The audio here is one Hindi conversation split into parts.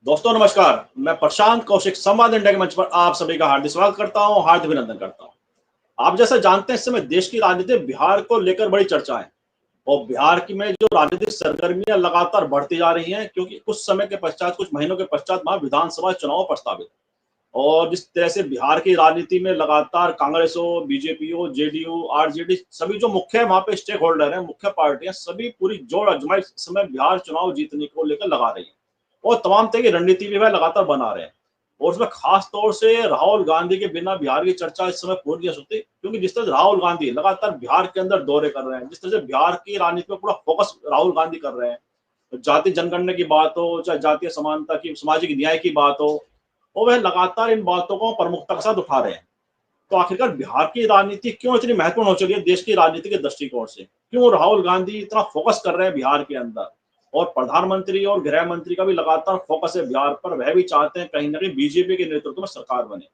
दोस्तों नमस्कार, मैं प्रशांत कौशिक संवाद इंडिया के मंच पर आप सभी का हार्दिक स्वागत करता हूं, हार्दिक अभिनंदन करता हूं। आप जैसा जानते हैं इस समय देश की राजनीति बिहार को लेकर बड़ी चर्चा है और बिहार की में जो राजनीतिक सरगर्मियां लगातार बढ़ती जा रही हैं क्योंकि कुछ समय के पश्चात कुछ महीनों के पश्चात वहां विधानसभा चुनाव प्रस्तावित और जिस तरह से बिहार की राजनीति में लगातार कांग्रेस हो, बीजेपी हो, जेडीयू, आरजेडी सभी जो मुख्य वहां पे स्टेक होल्डर है, मुख्य पार्टियां सभी पूरी जोर आजमाई इस समय बिहार चुनाव जीतने को लेकर लगा रही है और तमाम तरह की रणनीति भी वह लगातार बना रहे हैं और उसमें खास तौर से राहुल गांधी के बिना बिहार की चर्चा इस समय पूरी नहीं हो सकती क्योंकि जिस तरह से राहुल गांधी लगातार बिहार के अंदर दौरे कर रहे हैं, जिस तरह से बिहार की राजनीति में पूरा फोकस राहुल गांधी कर रहे हैं, जाति जनगणना की बात हो चाहे जातीय समानता की, सामाजिक न्याय की बात हो, और वह लगातार इन बातों को प्रमुखता के साथ उठा रहे हैं। तो आखिरकार बिहार की राजनीति क्यों इतनी महत्वपूर्ण हो चुकी है देश की राजनीति के दृष्टिकोण से, क्यों राहुल गांधी इतना फोकस कर रहे हैं बिहार के अंदर, और प्रधानमंत्री और गृह मंत्री का भी लगातार फोकस है बिहार पर। वह भी चाहते हैं कहीं ना कहीं बीजेपी के नेतृत्व में सरकार बने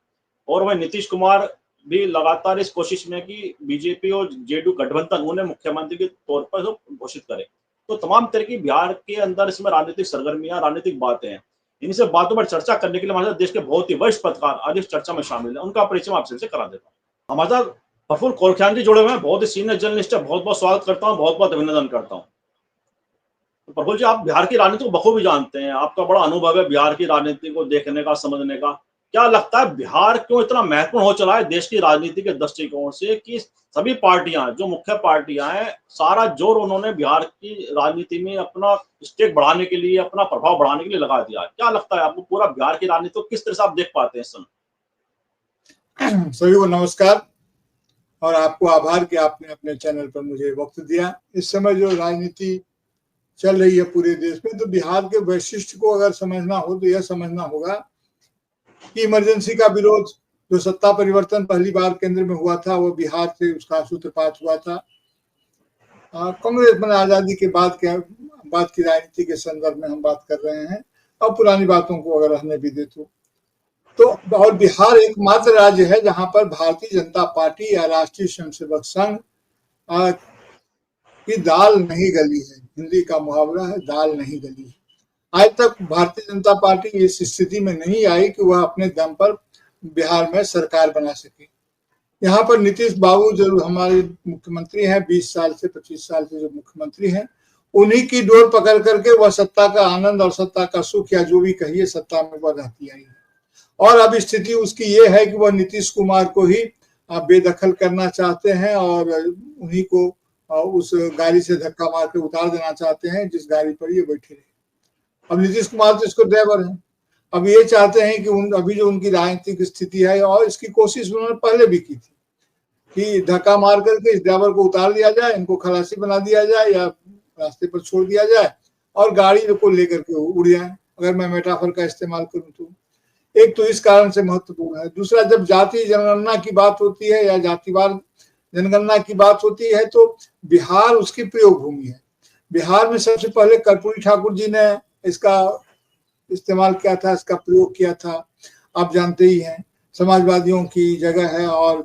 और वह नीतीश कुमार भी लगातार इस कोशिश में कि बीजेपी और जेडीयू गठबंधन उन्हें मुख्यमंत्री के तौर पर घोषित करे। तो तमाम तरह की बिहार के अंदर इसमें राजनीतिक सरगर्मियां, राजनीतिक बातें हैं। इन सब बातों पर चर्चा करने के लिए हमारे साथ देश के बहुत ही वरिष्ठ पत्रकार आज इस चर्चा में शामिल है, उनका परिचय मैं आपसे करा देता हूँ। हमारे साथ प्रफुल्ल कोलख्यान जी जुड़े हुए हैं, बहुत ही सीनियर जर्नलिस्ट है, बहुत बहुत स्वागत करता हूँ, बहुत बहुत अभिनंदन करता हूँ। तो प्रफुल्ल जी, आप बिहार की राजनीति को बखूबी जानते हैं, आपका बड़ा अनुभव है बिहार की राजनीति को देखने का, समझने का। क्या लगता है बिहार क्यों इतना महत्वपूर्ण हो चला है देश की राजनीति के दृष्टिकोण से कि सभी पार्टियां, जो मुख्य पार्टियां हैं, सारा जोर उन्होंने बिहार की राजनीति में अपना स्टेक बढ़ाने के लिए, अपना प्रभाव बढ़ाने के लिए लगा दिया। क्या लगता है आपको पूरा बिहार की राजनीति को किस तरह से आप देख पाते हैं इस समय? सभी को नमस्कार और आपको आभार कि आपने अपने चैनल पर मुझे वक्त दिया। इस समय जो राजनीति चल रही है पूरे देश में, तो बिहार के वैशिष्ट्य को अगर समझना हो तो यह समझना होगा कि इमरजेंसी का विरोध, जो सत्ता परिवर्तन पहली बार केंद्र में हुआ था, वो बिहार से उसका सूत्रपात हुआ था। कांग्रेस में आजादी के बाद की राजनीति के संदर्भ में हम बात कर रहे हैं, अब पुरानी बातों को अगर रहने भी दे तो और बिहार एकमात्र राज्य है जहां पर भारतीय जनता पार्टी या राष्ट्रीय स्वयंसेवक संघ की दाल नहीं गली है। हिंदी का मुहावरा है, दाल नहीं गली है। आज तक भारतीय जनता पार्टी इस स्थिति में नहीं आई कि वह अपने दम पर बिहार में सरकार बना सके। यहाँ पर नीतीश बाबू जो हमारे मुख्यमंत्री हैं, 20 साल से 25 साल से जो मुख्यमंत्री हैं, उन्हीं की डोर पकड़ करके वह सत्ता का आनंद और सत्ता का सुख या जो भी कहिए सत्ता में वह रहती आई है। और अब स्थिति उसकी ये है कि वह नीतीश कुमार को ही बेदखल करना चाहते हैं और उन्हीं को उस गाड़ी से धक्का मार के उतार देना चाहते हैं जिस गाड़ी पर ये बैठे रहे। अब नीतीश कुमार तो इसको ड्राइवर है। अब ये चाहते हैं कि अभी जो उनकी राजनीतिक स्थिति है, और इसकी कोशिश उन्होंने पहले भी की थी कि धक्का मार करके इस ड्राइवर को उतार दिया जाए, इनको खलासी बना दिया जाए या रास्ते पर छोड़ दिया जाए और गाड़ी को लेकर के उड़ जाए, अगर मैं मेटाफर का इस्तेमाल करूं तो। एक तो इस कारण से महत्वपूर्ण है। दूसरा, जब जाति जनगणना की बात होती है या जातिवार जनगणना की बात होती है तो बिहार उसकी प्रयोग भूमि है। बिहार में सबसे पहले कर्पूरी ठाकुर जी ने इसका इस्तेमाल किया था, इसका प्रयोग किया था। आप जानते ही हैं, समाजवादियों की जगह है और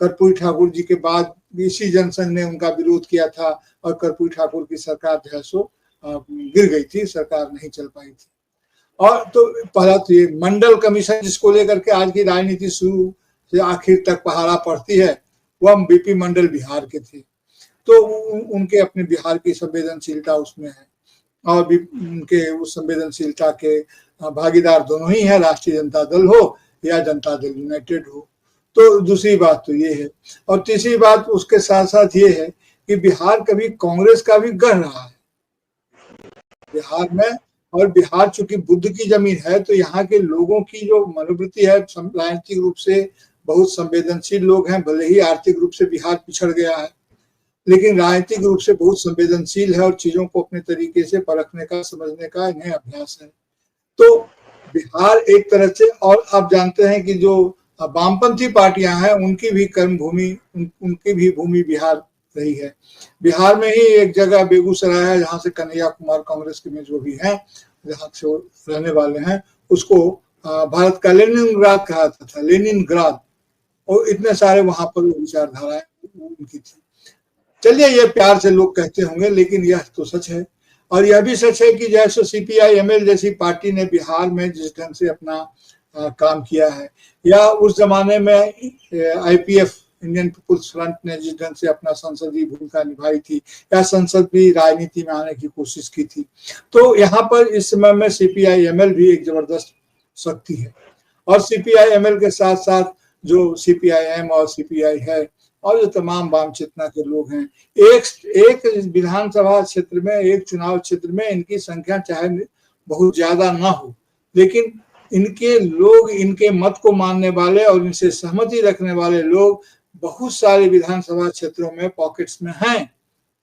कर्पूरी ठाकुर जी के बाद इसी जनसंघ ने उनका विरोध किया था और कर्पूरी ठाकुर की सरकार जो है सो गिर गई थी, सरकार नहीं चल पाई थी। और तो पहला तो ये मंडल कमीशन जिसको लेकर के आज की राजनीति शुरू से आखिर तक पहाड़ा पड़ती है, वह बीपी मंडल बिहार के थे। तो उनके अपने बिहार की संवेदनशीलता उसमें है और भी उनके उस संवेदनशीलता के भागीदार दोनों ही हैं, राष्ट्रीय जनता दल हो या जनता दल यूनाइटेड हो। तो दूसरी बात तो ये है। और तीसरी बात उसके साथ साथ ये है कि बिहार कभी कांग्रेस का भी गढ़ रहा है बिहार में। और बिहार चूंकि बुद्ध की जमीन है तो यहाँ के लोगों की जो मनोवृत्ति है, राजनीतिक रूप से बहुत संवेदनशील लोग हैं। भले ही आर्थिक रूप से बिहार पिछड़ गया है, लेकिन राजनीतिक रूप से बहुत संवेदनशील है और चीजों को अपने तरीके से परखने का, समझने का इन्हें अभ्यास है। तो बिहार एक तरह से, और आप जानते हैं कि जो वामपंथी पार्टियां हैं उनकी भी कर्म भूमि, उनकी भी भूमि बिहार रही है। बिहार में ही एक जगह बेगूसराय है जहां से कन्हैया कुमार कांग्रेस के में जो भी हैं, जहां से रहने वाले हैं, उसको भारत का लेनिनग्राद कहा जाता था, लेनिनग्राद। और इतने सारे वहां पर विचारधाराएं उनकी थी। चलिए, ये प्यार से लोग कहते होंगे, लेकिन यह तो सच है। और यह भी सच है कि जैसे CPI-ML जैसी पार्टी ने बिहार में जिस ढंग से अपना काम किया है, या उस जमाने में IPF इंडियन पीपुल्स फ्रंट ने जिस ढंग से अपना संसदीय भूमिका निभाई थी, या संसद भी राजनीति में आने की कोशिश की थी, तो यहाँ पर इस समय में CPI-ML भी एक जबरदस्त शक्ति है। और CPI-ML के साथ साथ जो CPI-M और CPI है और जो तमाम वाम चेतना के लोग हैं, एक विधानसभा क्षेत्र में, एक चुनाव क्षेत्र में इनकी संख्या चाहे बहुत ज्यादा ना हो, लेकिन इनके लोग, इनके मत को मानने वाले और इनसे सहमति रखने वाले लोग बहुत सारे विधानसभा क्षेत्रों में पॉकेट्स में हैं,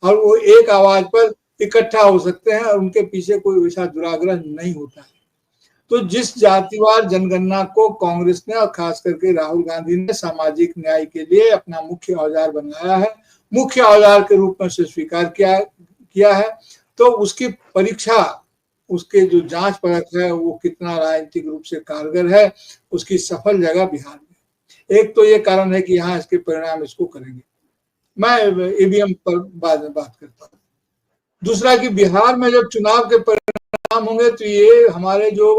और वो एक आवाज पर इकट्ठा हो सकते हैं और उनके पीछे कोई वैसा दुराग्रह नहीं होता है। तो जिस जातिवार जनगणना को कांग्रेस ने और खास करके राहुल गांधी ने सामाजिक न्याय के लिए अपना मुख्य औजार बनाया है, मुख्य औजार के रूप में से स्वीकार किया है, तो उसकी परीक्षा, उसके जो जांच परख है वो कितना राजनीतिक रूप से कारगर है, उसकी सफल जगह बिहार में। एक तो ये कारण है कि यहाँ इसके परिणाम इसको करेंगे। मैं EVM पर बाद में बात करता हूँ। दूसरा कि बिहार में जब चुनाव के परिणाम होंगे तो ये हमारे जो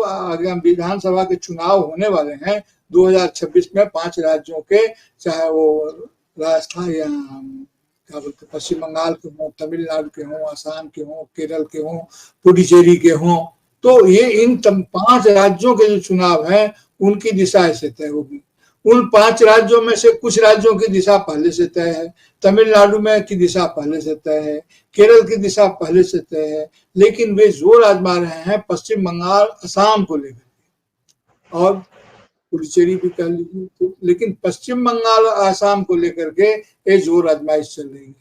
विधानसभा के चुनाव होने वाले हैं 2026 में 5 राज्यों के, चाहे वो राजस्थान या क्या बोलते पश्चिम बंगाल के हों, तमिलनाडु के हों, असम के हों, केरल के हों, पुडुचेरी के हों, तो ये इन 5 राज्यों के जो चुनाव हैं उनकी दिशा ऐसे तय होगी। उन 5 राज्यों में से कुछ राज्यों की दिशा पहले से तय है, तमिलनाडु में की दिशा पहले से तय है, केरल की दिशा पहले से तय है, लेकिन वे जोर आजमा रहे हैं पश्चिम बंगाल, असम को लेकर और पुडुचेरी भी कह लीजिए, तो लेकिन पश्चिम बंगाल और असम को लेकर के ये जोर आजमाइश चल रही है।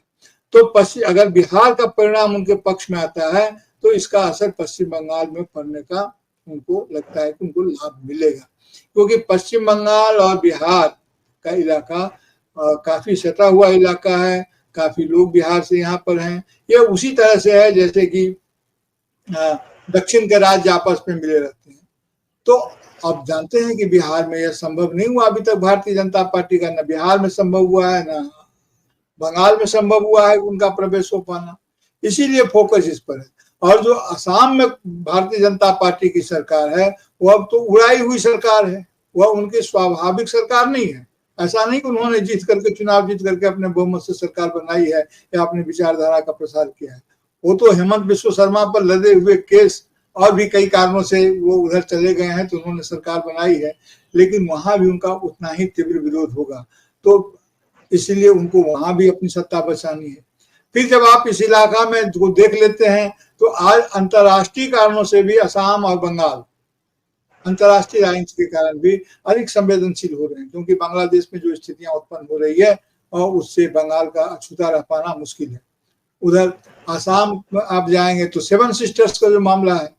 तो अगर बिहार का परिणाम उनके पक्ष में आता है तो इसका असर पश्चिम बंगाल में पड़ने का उनको लगता है कि उनको लाभ मिलेगा, क्योंकि पश्चिम बंगाल और बिहार का इलाका काफी सटा हुआ इलाका है, काफी लोग बिहार से यहाँ पर हैं। यह उसी तरह से है जैसे कि दक्षिण के राज्य आपस में मिले रहते हैं। तो अब जानते हैं कि बिहार में यह संभव नहीं हुआ अभी तक भारतीय जनता पार्टी का, न बिहार में संभव हुआ है, न बंगाल में संभव हुआ है उनका प्रवेश हो पाना, इसीलिए फोकस इस पर है। और जो असम में भारतीय जनता पार्टी की सरकार है वो अब तो उड़ाई हुई सरकार है, वह उनकी स्वाभाविक सरकार नहीं है। ऐसा नहीं कि उन्होंने चुनाव जीत करके अपने बहुमत से सरकार बनाई है या अपने विचारधारा का प्रसार किया है। वो तो हेमंत बिश्व शर्मा पर लदे हुए केस और भी कई कारणों से वो उधर चले गए हैं तो उन्होंने सरकार बनाई है, लेकिन वहां भी उनका उतना ही तीव्र विरोध होगा, तो इसीलिए उनको वहां भी अपनी सत्ता बचानी है। फिर जब आप इस इलाका में देख लेते हैं तो आज अंतर्राष्ट्रीय कारणों से भी असम और बंगाल अंतर्राष्ट्रीय राजनीति के कारण भी अधिक संवेदनशील हो रहे हैं, क्योंकि बांग्लादेश में जो स्थितियां उत्पन्न हो रही है और उससे बंगाल का अछूता रह पाना मुश्किल है। उधर असम आप जाएंगे तो 7 सिस्टर्स का जो मामला है,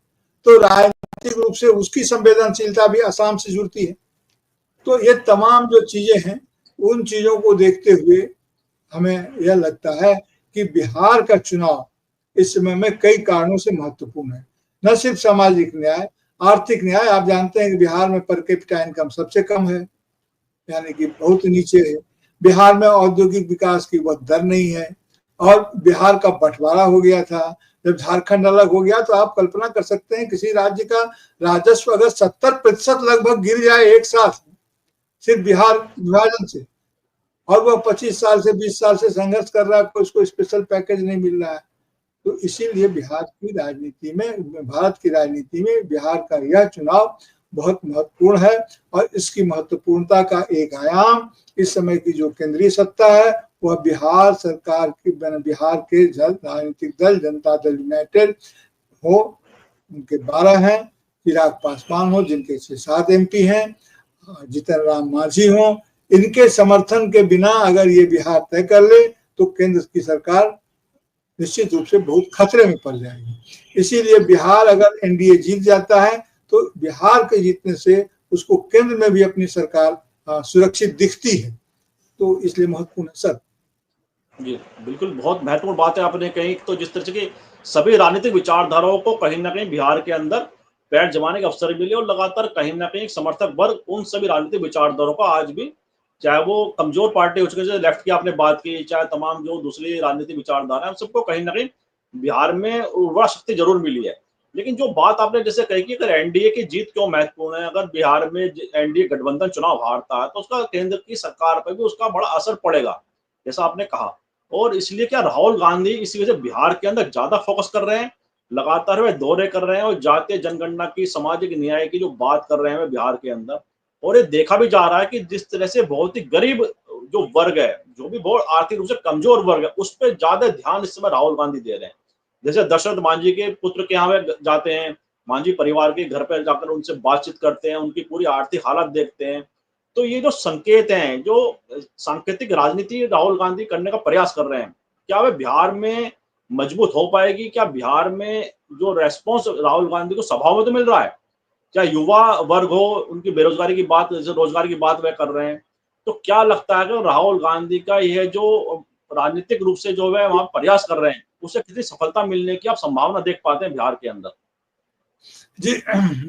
तो राजनीतिक रूप से उसकी संवेदनशीलता भी असम से जुड़ती है। तो ये तमाम जो चीजें हैं, उन चीजों को देखते हुए हमें यह लगता है कि बिहार का चुनाव इस समय में कई कारणों से महत्वपूर्ण है। न सिर्फ सामाजिक न्याय, आर्थिक न्याय। आप जानते हैं कि बिहार में पर कैपिटा इनकम सबसे कम है, यानी कि बहुत नीचे है। बिहार में औद्योगिक विकास की वह दर नहीं है, और बिहार का बंटवारा हो गया था। जब झारखंड अलग हो गया तो आप कल्पना कर सकते हैं किसी राज्य का राजस्व अगर 70% लगभग गिर जाए एक साथ सिर्फ बिहार विभाजन से, और वह 25 साल से 20 साल से संघर्ष कर रहा है, कोई उसको स्पेशल पैकेज नहीं मिल रहा है। तो इसीलिए बिहार की राजनीति में, भारत की राजनीति में बिहार का यह चुनाव बहुत महत्वपूर्ण है। और इसकी महत्वपूर्णता का एक आयाम इस समय की जो केंद्रीय सत्ता है वह बिहार सरकार की, बिहार के राजनीतिक दल जनता दल यूनाइटेड हो, उनके 12 हैं, चिराग पासवान हो जिनके 6-7 MP हैं, जीतन राम मांझी हो, इनके समर्थन के बिना अगर ये बिहार तय कर ले तो केंद्र की सरकार निश्चित रूप से बहुत खतरे में पड़ जाएगी। इसीलिए बिहार अगर NDA जीत जाता है तो बिहार के जीतने से उसको केंद्र में भी अपनी सरकार सुरक्षित दिखती है, तो इसलिए महत्वपूर्ण है सर। जी बिल्कुल, बहुत महत्वपूर्ण बात है आपने कही। तो जिस तरह से सभी राजनीतिक विचारधाराओं को कहीं ना कहीं बिहार के अंदर पैर जमाने का अवसर मिले, और लगातार कहीं ना कहीं समर्थक वर्ग उन सभी राजनीतिक विचारधाराओं का आज भी, चाहे वो कमजोर पार्टी हो चुके हैं, लेफ्ट की आपने बात की, चाहे तमाम जो दूसरी राजनीतिक विचारधारा है, सबको कहीं ना कहीं बिहार में उर्वरा शक्ति जरूर मिली है। लेकिन जो बात आपने जैसे कही कि अगर एनडीए की जीत क्यों महत्वपूर्ण है, अगर बिहार में एनडीए गठबंधन चुनाव हारता है तो उसका केंद्र की सरकार पर भी उसका बड़ा असर पड़ेगा, जैसा आपने कहा। और इसलिए क्या राहुल गांधी इसी वजह से बिहार के अंदर ज्यादा फोकस कर रहे हैं, लगातार वे दौरे कर रहे हैं और जातीय जनगणना की, सामाजिक न्याय की जो बात कर रहे हैं वे बिहार के अंदर। और ये देखा भी जा रहा है कि जिस तरह से बहुत ही गरीब जो वर्ग है, जो भी बहुत आर्थिक रूप से कमजोर वर्ग है, उस पर ज्यादा ध्यान इस समय राहुल गांधी दे रहे हैं। जैसे दशरथ मांझी के पुत्र के यहाँ वे जाते हैं, मांझी परिवार के घर पर जाकर उनसे बातचीत करते हैं, उनकी पूरी आर्थिक हालत देखते हैं। तो ये जो संकेत हैं, जो सांकेतिक राजनीति राहुल गांधी करने का प्रयास कर रहे हैं, क्या वे बिहार में मजबूत हो पाएगी? क्या बिहार में जो रेस्पॉन्स राहुल गांधी को सभाओं में तो मिल रहा है, क्या युवा वर्ग हो, उनकी बेरोजगारी की बात, जैसे रोजगार की बात वह कर रहे हैं, तो क्या लगता है कि राहुल गांधी का यह जो राजनीतिक रूप से जो है वहां प्रयास कर रहे हैं, उसे कितनी सफलता मिलने की आप संभावना देख पाते हैं बिहार के अंदर? जी,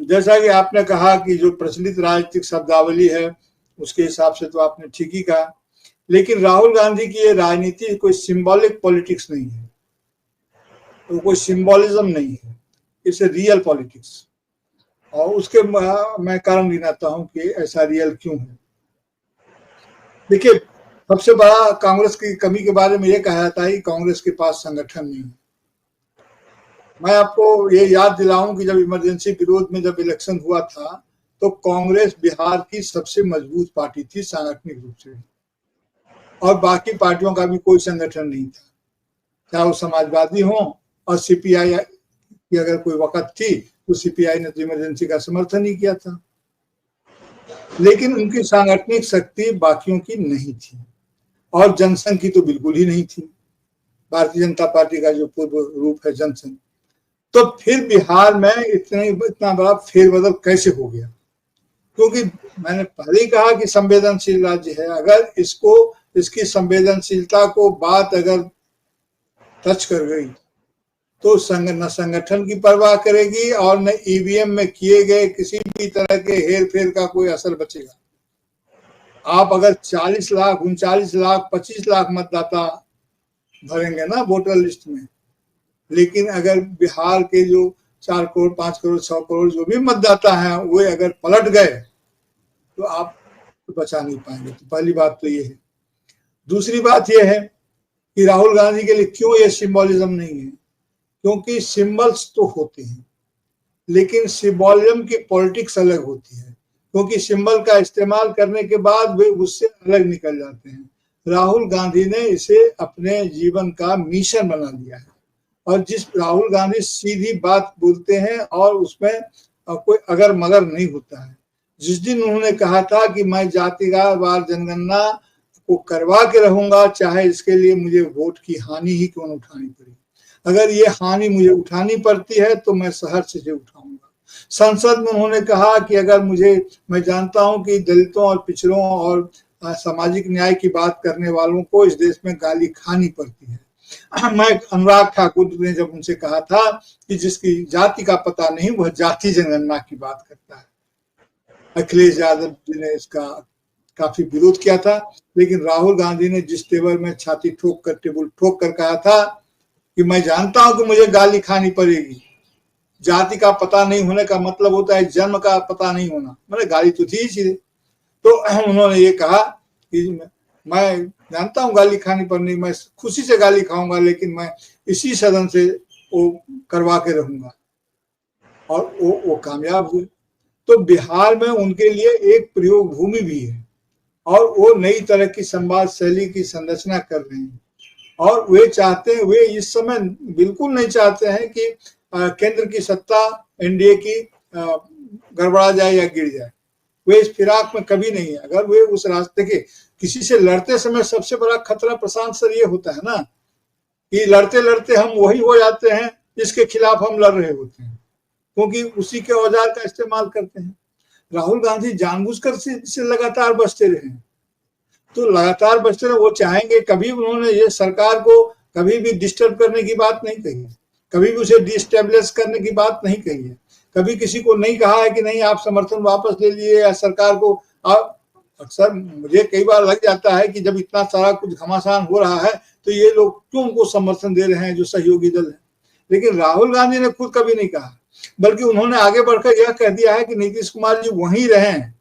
जैसा कि आपने कहा कि जो प्रचलित राजनीतिक शब्दावली है उसके हिसाब से तो आपने ठीक ही कहा, लेकिन राहुल गांधी की ये राजनीति कोई सिंबॉलिक पॉलिटिक्स नहीं है, तो कोई सिंबॉलिज्म नहीं है, इट्स रियल पॉलिटिक्स। और उसके मैं कारण गिनाता हूं कि ऐसा रियल क्यों है। देखिए, सबसे बड़ा कांग्रेस की कमी के बारे में यह कहा जाता है कि कांग्रेस के पास संगठन नहीं है। मैं आपको ये याद दिलाऊं कि जब इमरजेंसी विरोध में जब इलेक्शन हुआ था तो कांग्रेस बिहार की सबसे मजबूत पार्टी थी सांगठनिक रूप से, और बाकी पार्टियों का भी कोई संगठन नहीं था, चाहे वो समाजवादी हो, और सीपीआई की अगर कोई वक़्त थी तो सीपीआई ने तो इमरजेंसी का समर्थन ही किया था, लेकिन उनकी सांगठनिक शक्ति बाकियों की नहीं थी, और जनसंघ की तो बिल्कुल ही नहीं थी, भारतीय जनता पार्टी का जो पूर्व रूप है जनसंघ। तो फिर बिहार में इतना बड़ा फेरबदल कैसे हो गया? क्योंकि मैंने पहले ही कहा कि संवेदनशील राज्य है, अगर इसकी संवेदनशीलता को बात अगर टच कर गई तो न संगठन की परवाह करेगी और न ईवीएम में किए गए किसी भी तरह के हेर फेर का कोई असर बचेगा। आप अगर 40 लाख, 39 लाख, 25 लाख मतदाता भरेंगे ना वोटर लिस्ट में, लेकिन अगर बिहार के जो 4 करोड़, 5 करोड़, 6 करोड़ जो भी मतदाता हैं वे अगर पलट गए तो आप बचा नहीं पाएंगे। तो पहली बात तो ये है। दूसरी बात ये है कि राहुल गांधी के लिए क्यों ये सिंबॉलिज्म नहीं है? क्योंकि सिंबल्स तो होते हैं, लेकिन सिंबॉलिज्म की पॉलिटिक्स अलग होती है, क्योंकि सिंबल का इस्तेमाल करने के बाद वे उससे अलग निकल जाते हैं। राहुल गांधी ने इसे अपने जीवन का मिशन बना लिया है, और जिस राहुल गांधी सीधी बात बोलते हैं और उसमें कोई अगर मगर नहीं होता है। जिस दिन उन्होंने कहा था कि मैं जातिवार जनगणना को करवा के रहूंगा, चाहे इसके लिए मुझे वोट की हानि ही क्यों न उठानी पड़े, अगर ये हानि मुझे उठानी पड़ती है तो मैं सहर्ष से उठाऊंगा। संसद में उन्होंने कहा कि अगर मैं जानता हूं कि दलितों और पिछड़ों और सामाजिक न्याय की बात करने वालों को इस देश में गाली खानी पड़ती है। मैं अनुराग ठाकुर ने जब उनसे कहा था कि जिसकी जाति का पता नहीं वह जाति जनगणना की बात करता है। अखिलेश यादव जी ने इसका काफी विरोध किया था, लेकिन राहुल गांधी ने जिस तेवर में छाती ठोक कर, टेबल ठोक कर कहा था कि मैं जानता हूं कि मुझे गाली खानी पड़ेगी, जाति का पता नहीं होने का मतलब होता है जन्म का पता नहीं होना, मैंने गाली तो थी सीधे। तो उन्होंने ये कहा कि मैं जानता हूं गाली खानी पड़नी, मैं खुशी से गाली खाऊंगा, लेकिन मैं इसी सदन से वो करवा के रहूंगा, और वो कामयाब हुए। तो बिहार में उनके लिए एक प्रयोग भूमि भी है, और वो नई तरह की संवाद शैली की संरचना कर रहे हैं, और वे चाहते हैं, वे इस समय बिल्कुल नहीं चाहते हैं कि केंद्र की सत्ता एनडीए की गड़बड़ा जाए या गिर जाए। वे इस फिराक में कभी नहीं है। अगर वे उस रास्ते के किसी से लड़ते समय सबसे बड़ा खतरा प्रशांत सर ये होता है ना कि लड़ते लड़ते हम वही हो जाते हैं जिसके खिलाफ हम लड़ रहे होते हैं, क्योंकि उसी के औजार का इस्तेमाल करते हैं। राहुल गांधी जानबूझकर से लगातार बचते रहे, तो लगातार बचते रहे, वो चाहेंगे। कभी उन्होंने ये सरकार को कभी भी डिस्टर्ब करने की बात नहीं कही है, कभी भी उसे डिस्टेबलिश करने की बात नहीं कही है, कभी किसी को नहीं कहा है कि नहीं आप समर्थन वापस ले लिए या सरकार को आप। अक्सर मुझे कई बार लग जाता है कि जब इतना सारा कुछ घमासान हो रहा है तो ये लोग क्यों उनको समर्थन दे रहे हैं जो सहयोगी दल है। लेकिन राहुल गांधी ने खुद कभी नहीं कहा, बल्कि उन्होंने आगे बढ़कर यह कह दिया है कि नीतीश कुमार जी वहीं रहें,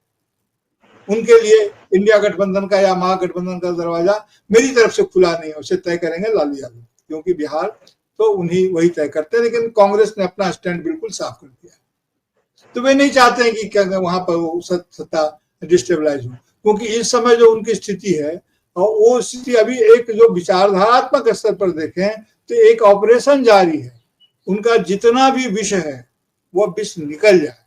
उनके लिए इंडिया गठबंधन का या महागठबंधन का दरवाजा मेरी तरफ से खुला नहीं है, उसे तय करेंगे लालू यादव, क्योंकि बिहार तो उन्हीं वही तय करते हैं। लेकिन कांग्रेस ने अपना स्टैंड बिल्कुल साफ कर दिया, तो वे नहीं चाहते हैं कि क्या वहां पर वो सत्ता डिस्टेबलाइज हो, क्योंकि इस समय जो उनकी स्थिति है और वो स्थिति अभी एक जो विचारधारात्मक स्तर पर देखें तो एक ऑपरेशन जारी है, उनका जितना भी विष है वो विष निकल जाए।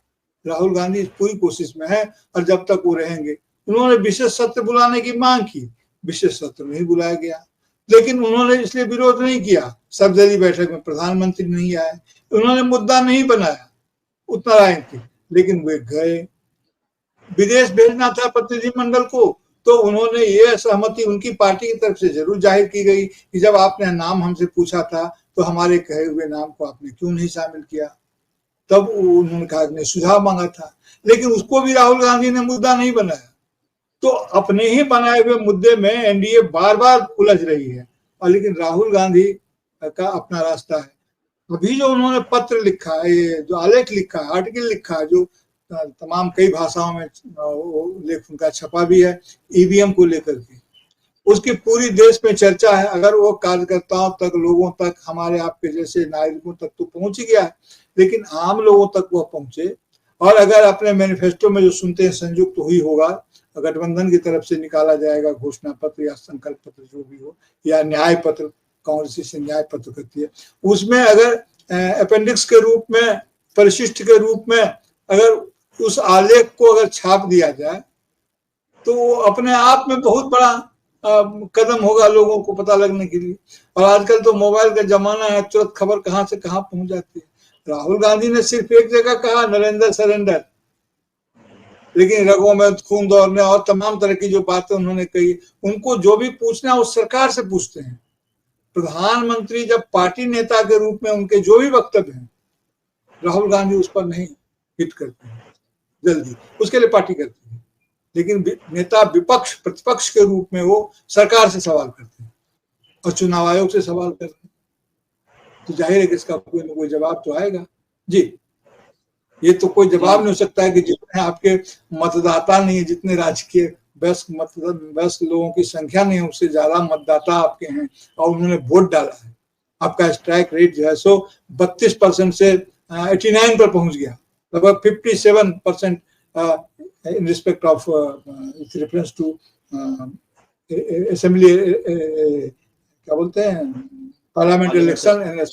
राहुल गांधी पूरी कोशिश में है और जब तक वो रहेंगे, उन्होंने विशेष सत्र बुलाने की मांग की, विशेष सत्र नहीं बुलाया गया, लेकिन उन्होंने इसलिए विरोध नहीं किया, सर्वदलीय बैठक में प्रधानमंत्री नहीं आए, उन्होंने मुद्दा नहीं बनाया, उतना राजनीति, लेकिन वे गए, विदेश भेजना था प्रतिनिधिमंडल को, तो उन्होंने ये सहमति उनकी पार्टी की तरफ से जरूर जाहिर की गई कि जब आपने नाम हमसे पूछा था तो हमारे कहे हुए नाम को आपने क्यों नहीं शामिल किया, तब उन्होंने कहा कि सुझाव मांगा था, लेकिन उसको भी राहुल गांधी ने मुद्दा नहीं बनाया। तो अपने ही बनाए हुए मुद्दे में एनडीए बार बार उलझ रही है, और लेकिन राहुल गांधी का अपना रास्ता है। अभी जो उन्होंने पत्र लिखा है, ये जो आलेख लिखा है, आर्टिकल लिखा है, जो तमाम कई भाषाओं में लेख उनका छपा भी है ईवीएम को लेकर के, उसकी पूरी देश में चर्चा है। अगर वो कार्यकर्ताओं तक, लोगों तक, हमारे आपके जैसे नागरिकों तक तो पहुंच गया है, लेकिन आम लोगों तक वो पहुंचे, और अगर अपने मैनिफेस्टो में जो सुनते हैं संयुक्त हुई होगा, गठबंधन की तरफ से निकाला जाएगा घोषणा पत्र या संकल्प पत्र जो भी हो, या न्याय पत्र, कांग्रेस से न्याय पत्र करती है, उसमें अगर अपेंडिक्स के रूप में, परिशिष्ट के रूप में अगर उस आलेख को अगर छाप दिया जाए तो वो अपने आप में बहुत बड़ा कदम होगा लोगों को पता लगने के लिए। और आजकल तो मोबाइल का जमाना है, तुरंत खबर कहां से कहां पहुंच जाती है। राहुल गांधी ने सिर्फ एक जगह कहा नरेंद्र सरेंडर, लेकिन रगों में खून दौड़ने और तमाम तरह की जो बातें उन्होंने कही, उनको जो भी पूछना उस सरकार से पूछते हैं। प्रधानमंत्री जब पार्टी नेता के रूप में उनके जो भी वक्तव्य हैं, राहुल गांधी उस पर नहीं हिट करते हैं जल्दी, उसके लिए पार्टी करती है, लेकिन नेता विपक्ष प्रतिपक्ष के रूप में वो सरकार से सवाल करते हैं और चुनाव आयोग से सवाल करते हैं, तो जाहिर है कि इसका कोई ना कोई जवाब तो आएगा। जी, ये तो कोई जवाब नहीं हो सकता है कि जितने आपके मतदाता नहीं है, जितने राजकीय वयस्क लोगों की संख्या नहीं है, उससे ज्यादा मतदाता आपके हैं और उन्होंने वोट डाला है। आपका स्ट्राइक रेट जो है सो 32% से 89 पर पहुंच गया, लगभग 57% in respect of with reference to assembly क्या बोलते हैं पार्लियामेंट इलेक्शन,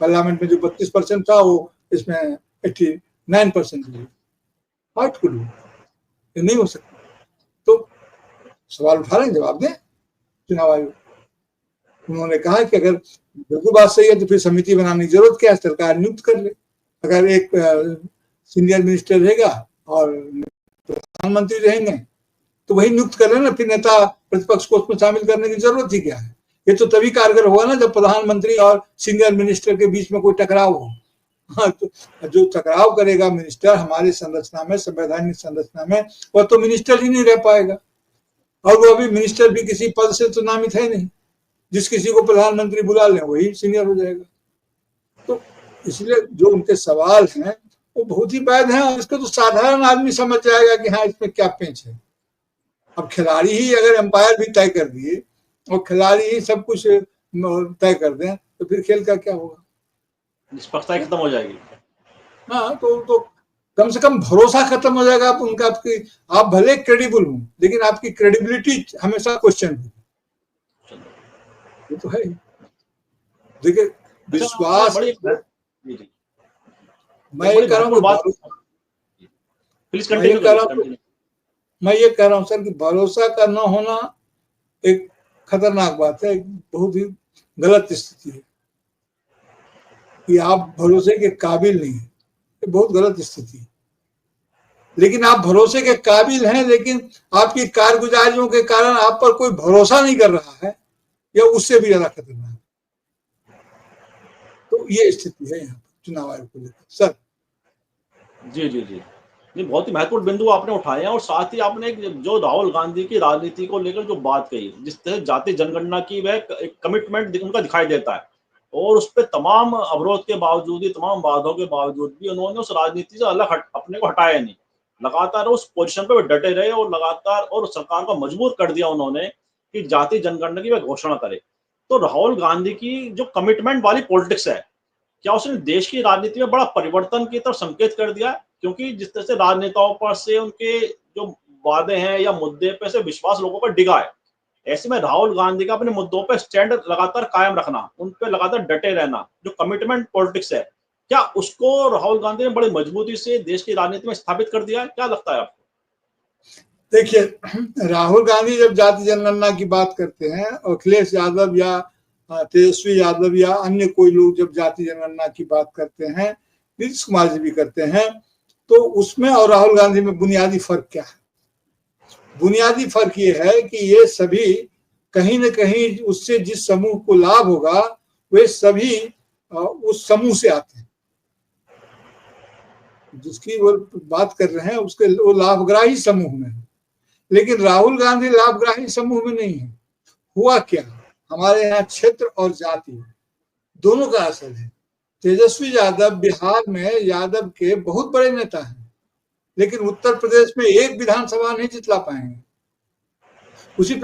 पार्लियामेंट में जो 32% था वो इसमें 89% हार्ट को ये नहीं हो सकता। तो सवाल उठा रहे हैं, जवाब दें चुनाव आयोग। उन्होंने कहा कि अगर बिल्कुल बात सही है तो फिर समिति बनाने की जरूरत क्या है, सरकार नियुक्त कर ले। अगर एक सीनियर मिनिस्टर रहेगा और प्रधानमंत्री रहेंगे तो वही नियुक्त कर लेना, फिर नेता प्रतिपक्ष को उसमें शामिल करने की जरूरत ही क्या है। ये तो तभी कारगर होगा ना जब प्रधानमंत्री और सीनियर मिनिस्टर के बीच में कोई टकराव हो। हाँ, तो जो टकराव करेगा मिनिस्टर हमारी संरचना में, संवैधानिक संरचना में, वह तो मिनिस्टर ही नहीं रह पाएगा, और वो अभी मिनिस्टर भी किसी पद से तो नामित है नहीं, जिस किसी को प्रधानमंत्री बुला लें वही सीनियर हो जाएगा। तो इसलिए जो उनके सवाल हैं वो बहुत ही वैध हैं, और इसको तो साधारण आदमी समझ जाएगा कि हाँ इसमें क्या पेंच है। अब खिलाड़ी ही अगर एम्पायर भी तय कर दिए और खिलाड़ी ही सब कुछ तय कर दें तो फिर खेल का क्या होगा, निष्पक्षता खत्म हो जाएगी। हाँ, तो कम से कम भरोसा खत्म हो जाएगा। आप उनका, आपकी, आप भले क्रेडिबल हो लेकिन आपकी क्रेडिबिलिटी हमेशा क्वेश्चन होगी। ये तो है। देखिए विश्वास, मैं ये कह रहा हूँ मैं ये कह रहा हूँ सर कि भरोसा का न होना एक खतरनाक बात है, एक बहुत ही गलत स्थिति है कि आप भरोसे के काबिल नहीं है, ये बहुत गलत स्थिति है। लेकिन आप भरोसे के काबिल हैं, लेकिन आपकी कारगुजारियों के कारण आप पर कोई भरोसा नहीं कर रहा है, या उससे भी ज्यादा खतरनाक। तो ये स्थिति है यहाँ पर चुनाव आयोग को लेकर। सर जी जी जी, ये बहुत ही महत्वपूर्ण बिंदु आपने उठाए हैं, और साथ ही आपने जो राहुल गांधी की राजनीति को लेकर जो बात कही, जिस तरह जातीय जनगणना की वह एक कमिटमेंट उनका दिखाई देता है, और उस पर तमाम अवरोध के बावजूद भी, तमाम बाधाओं के बावजूद भी उन्होंने उस राजनीति से अलग अपने को हटाया नहीं। लगातार उस पोजीशन पे डटे रहे और लगातार और सरकार को मजबूर कर दिया उन्होंने कि जाति जनगणना की वह घोषणा करे। तो राहुल गांधी की जो कमिटमेंट वाली पॉलिटिक्स है, क्या उसने देश की राजनीति में बड़ा परिवर्तन की तरफ संकेत कर दिया? क्योंकि जिस तरह से राजनेताओं पर से उनके जो वादे हैं या मुद्दे पे से विश्वास लोगों पर डिगा है, ऐसे में राहुल गांधी का अपने मुद्दों पर स्टैंड लगातार कायम रखना, उन पर लगातार डटे रहना, जो कमिटमेंट पॉलिटिक्स है, क्या उसको राहुल गांधी ने बड़ी मजबूती से देश की राजनीति में स्थापित कर दिया है? क्या लगता है आपको? देखिए, राहुल गांधी जब जाति जनगणना की बात करते हैं, अखिलेश यादव या तेजस्वी यादव या अन्य कोई लोग जब जाति जनगणना की बात करते हैं, नीतीश कुमार जी भी करते हैं, तो उसमें और राहुल गांधी में बुनियादी फर्क क्या है? बुनियादी फर्क ये है कि ये सभी कहीं न कहीं उससे जिस समूह को लाभ होगा वे सभी उस समूह से आते हैं, जिसकी वो बात कर रहे हैं उसके वो लाभग्राही समूह में है। लेकिन राहुल गांधी लाभग्राही समूह में नहीं है। हुआ क्या, हमारे यहाँ क्षेत्र और जाति दोनों का असर है। तेजस्वी यादव बिहार में यादव के बहुत बड़े नेता हैं, लेकिन उत्तर प्रदेश में एक विधानसभा नहीं जितला पाएंगे। उसी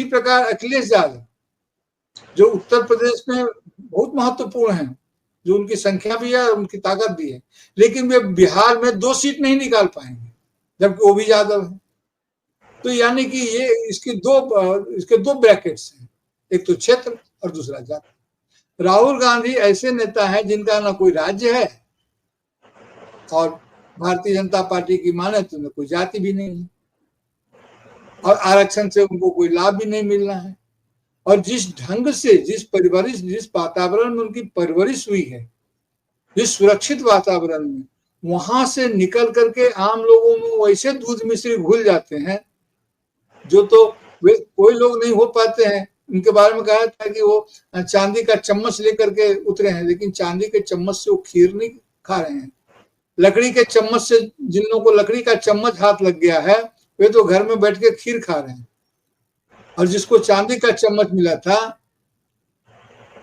प्रकार अखिलेश यादव जो उत्तर प्रदेश में बहुत महत्वपूर्ण है, जो उनकी संख्या भी है, उनकी ताकत भी है, लेकिन वे बिहार में 2 सीट नहीं निकाल पाएंगे, जबकि वो भी यादव है। तो यानी कि ये इसके दो ब्रैकेट्स हैं, एक तो क्षेत्र और दूसरा जाति। राहुल गांधी ऐसे नेता हैं जिनका ना कोई राज्य है और भारतीय जनता पार्टी की माने तो ना कोई जाति भी नहीं है, और आरक्षण से उनको कोई लाभ भी नहीं मिलना है। और जिस ढंग से जिस वातावरण में उनकी परवरिश हुई है, जिस सुरक्षित वातावरण में, वहां से निकल करके आम लोगों में वैसे दूध मिश्री घुल जाते हैं जो तो वे कोई लोग नहीं हो पाते हैं। उनके बारे में कहा था कि वो चांदी का चम्मच लेकर के उतरे हैं, लेकिन चांदी के चम्मच से वो खीर नहीं खा रहे हैं। लकड़ी के चम्मच से, जिन लोगों को लकड़ी का चम्मच हाथ लग गया है, वे तो घर में बैठ के खीर खा रहे हैं। और जिसको चांदी का चम्मच मिला था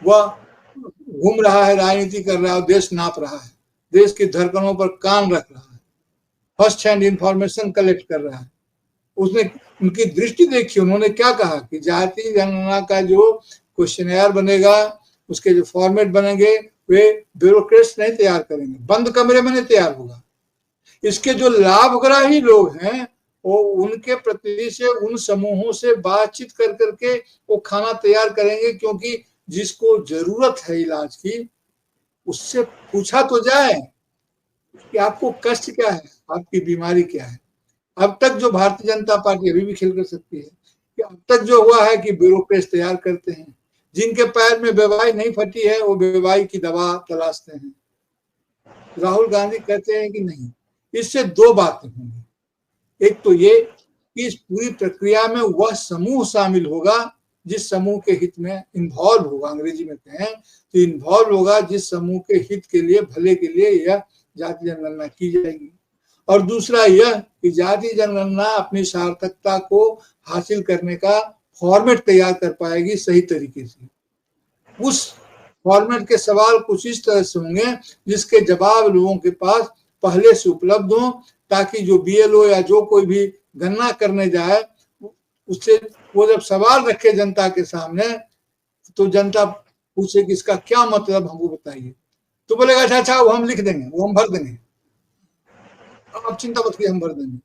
वह घूम रहा है, राजनीति कर रहा है, देश नाप रहा है, देश की धड़कनों पर कान रख रहा है, फर्स्ट हैंड इंफॉर्मेशन कलेक्ट कर रहा है। उसने उनकी दृष्टि देखी, उन्होंने क्या कहा कि जाति जनगणना का जो क्वेश्चनर बनेगा, उसके जो फॉर्मेट बनेंगे, वे ब्यूरोक्रेट्स नहीं तैयार करेंगे, बंद कमरे में नहीं तैयार होगा। इसके जो लाभग्राही लोग हैं वो उनके प्रति से, उन समूहों से बातचीत कर करके वो खाना तैयार करेंगे, क्योंकि जिसको जरूरत है इलाज की उससे पूछा तो जाए कि आपको कष्ट क्या है, आपकी बीमारी क्या है। अब तक जो भारतीय जनता पार्टी अभी भी खेल कर सकती है कि अब तक जो हुआ है कि ब्यूरोक्रेट्स तैयार करते हैं, जिनके पैर में बेवाई नहीं फटी है वो बेवाई की दवा तलाशते हैं। राहुल गांधी कहते हैं कि नहीं, इससे 2 बातें होंगी। एक तो ये कि इस पूरी प्रक्रिया में वह समूह शामिल होगा जिस समूह के हित में इन्वॉल्व होगा, अंग्रेजी में कहें तो इन्वॉल्व होगा जिस समूह के हित के लिए, भले के लिए यह जाति जनगणना की जाएगी। और दूसरा यह कि जाति जनगणना अपनी सार्थकता को हासिल करने का फॉर्मेट तैयार कर पाएगी सही तरीके से। उस फॉर्मेट के सवाल कुछ इस तरह से होंगे जिसके जवाब लोगों के पास पहले से उपलब्ध हो, ताकि जो बीएलओ या जो कोई भी गणना करने जाए उससे वो जब सवाल रखे जनता के सामने, तो जनता पूछे कि इसका क्या मतलब, हमको बताइए, तो बोलेगा अच्छा वो हम लिख देंगे, वो हम भर देंगे, आप चिंता मत कीजिए हम भर देंगे।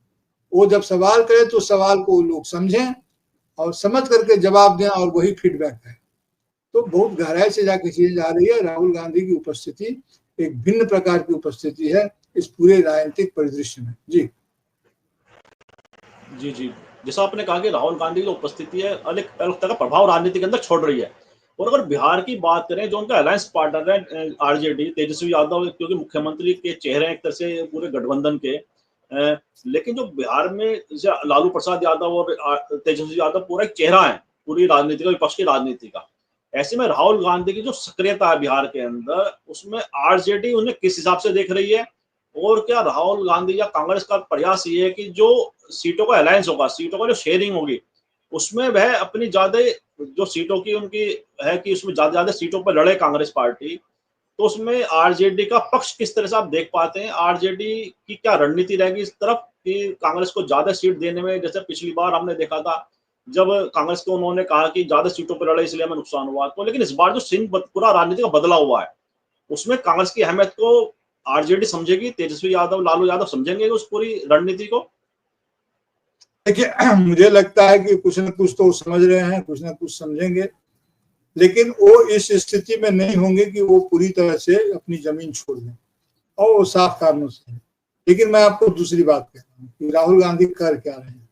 वो जब सवाल करे तो सवाल को लोग समझें और समझ करके जवाब दें, और वही फीडबैक है। तो बहुत गहराई से जाके चीजें आ रही है। राहुल गांधी की उपस्थिति एक भिन्न प्रकार की उपस्थिति है इस पूरे राजनीतिक परिदृश्य में। जी जी जी, जैसा आपने कहा कि राहुल गांधी की उपस्थिति है अलग अलग तरह का प्रभाव राजनीति के अंदर छोड़ रही है। और अगर बिहार की बात करें, जो उनका अलायंस पार्टनर है आरजेडी, तेजस्वी यादव, क्योंकि मुख्यमंत्री के चेहरे हैं एक तरह से पूरे गठबंधन के, लेकिन जो बिहार में लालू प्रसाद यादव और तेजस्वी यादव पूरा एक चेहरा है पूरी राजनीति का, विपक्ष की राजनीति का। ऐसे में राहुल गांधी की जो सक्रियता है बिहार के अंदर, उसमें आरजेडी उन्हें किस हिसाब से देख रही है? और क्या राहुल गांधी या कांग्रेस का प्रयास ये है कि जो सीटों का अलायंस होगा, सीटों का जो शेयरिंग होगी, उसमें वह अपनी ज्यादा जो सीटों की उनकी है कि उसमें ज्यादा सीटों पर लड़े कांग्रेस पार्टी, तो उसमें आरजेडी का पक्ष किस तरह से आप देख पाते हैं? आरजेडी की क्या रणनीति रहेगी इस तरफ कि कांग्रेस को ज्यादा सीट देने में? जैसे पिछली बार हमने देखा था जब कांग्रेस को उन्होंने कहा कि ज्यादा सीटों पर लड़े इसलिए हमें नुकसान हुआ, तो लेकिन इस बार जो पूरा राजनीति का बदला हुआ है उसमें कांग्रेस की अहमियत को आरजेडी समझेगी, तेजस्वी यादव, लालू यादव समझेंगे उस पूरी रणनीति को? देखिए, मुझे लगता है कि कुछ न कुछ तो समझ रहे हैं, कुछ न कुछ समझेंगे, लेकिन वो इस स्थिति में नहीं होंगे कि वो पूरी तरह से अपनी जमीन छोड़ दें, और वो साफ कारणों से। लेकिन मैं आपको दूसरी बात कह रहा हूँ कि राहुल गांधी कर क्या रहे हैं।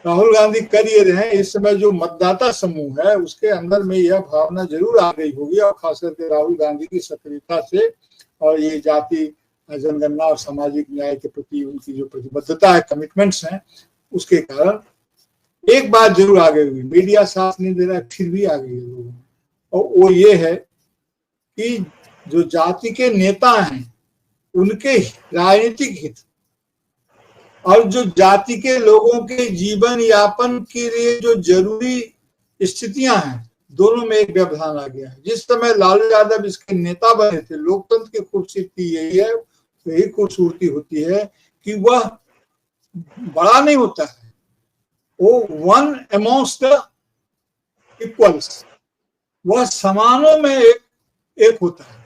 राहुल गांधी कर ये रहे हैं, इस समय जो मतदाता समूह है उसके अंदर में यह भावना जरूर आ गई होगी, और खास करके राहुल गांधी की सक्रियता से और ये जाति जनगणना और सामाजिक न्याय के प्रति उनकी जो प्रतिबद्धता है, कमिटमेंट्स हैं, उसके कारण एक बात जरूर आ गई हुई, मीडिया साथ नहीं दे रहा है, फिर भी आ गई है लोगों में, और वो ये है कि जो जाति के नेता हैं उनके राजनीतिक हित और जो जाति के लोगों के जीवन यापन के लिए जो जरूरी स्थितियां हैं, दोनों में एक व्यवधान आ गया है। जिस समय लालू यादव इसके नेता बने थे, लोकतंत्र की खूबसूरती यही है, यही खूबसूरती होती है कि वह बड़ा नहीं होता है, वो वन अमॉन्ग्स्ट द इक्वल्स, वह समानों में एक होता है।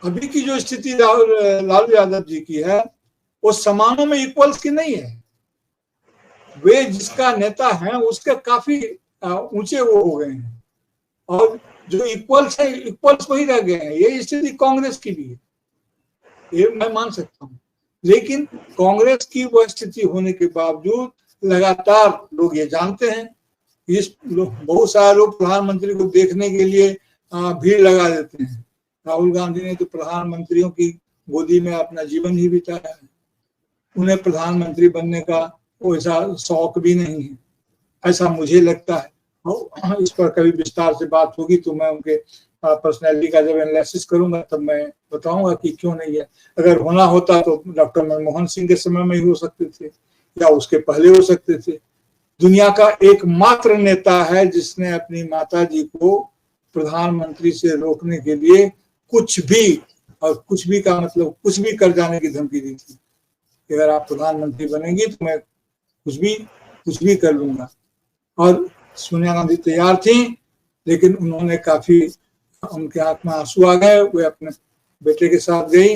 अभी की जो स्थिति लालू यादव जी की है वो समानों में इक्वल्स की नहीं है। वे जिसका नेता है उसके काफी ऊंचे वो हो गए हैं, और जो इक्वल्स है इक्वल्स वही रह गए हैं। यही स्थिति कांग्रेस की भी है, ये मैं मान सकता हूँ। लेकिन कांग्रेस की वह स्थिति होने के बावजूद लगातार लोग ये जानते हैं, इस बहुत सारे लोग प्रधानमंत्री को देखने के लिए भीड़ लगा देते हैं। राहुल गांधी ने तो प्रधानमंत्रियों की गोदी में अपना जीवन ही बिताया है, उन्हें प्रधानमंत्री बनने का वैसा शौक भी नहीं है, ऐसा मुझे लगता है। और इस पर कभी विस्तार से बात होगी तो मैं उनके पर्सनैलिटी का जब एनालिसिस करूंगा तब मैं बताऊंगा कि क्यों नहीं है। अगर होना होता तो डॉक्टर मनमोहन सिंह के समय में ही हो सकते थे या उसके पहले हो सकते थे। दुनिया का एकमात्र नेता है जिसने अपनी माता जी को प्रधानमंत्री से रोकने के लिए कुछ भी, और कुछ भी का मतलब कुछ भी कर जाने की धमकी दी थी। अगर आप प्रधानमंत्री बनेंगी तो मैं कुछ भी कर लूंगा। और सोनिया गांधी तैयार थी, लेकिन उन्होंने काफी, उनके आंख में आंसू आ गए, वे अपने बेटे के साथ गई।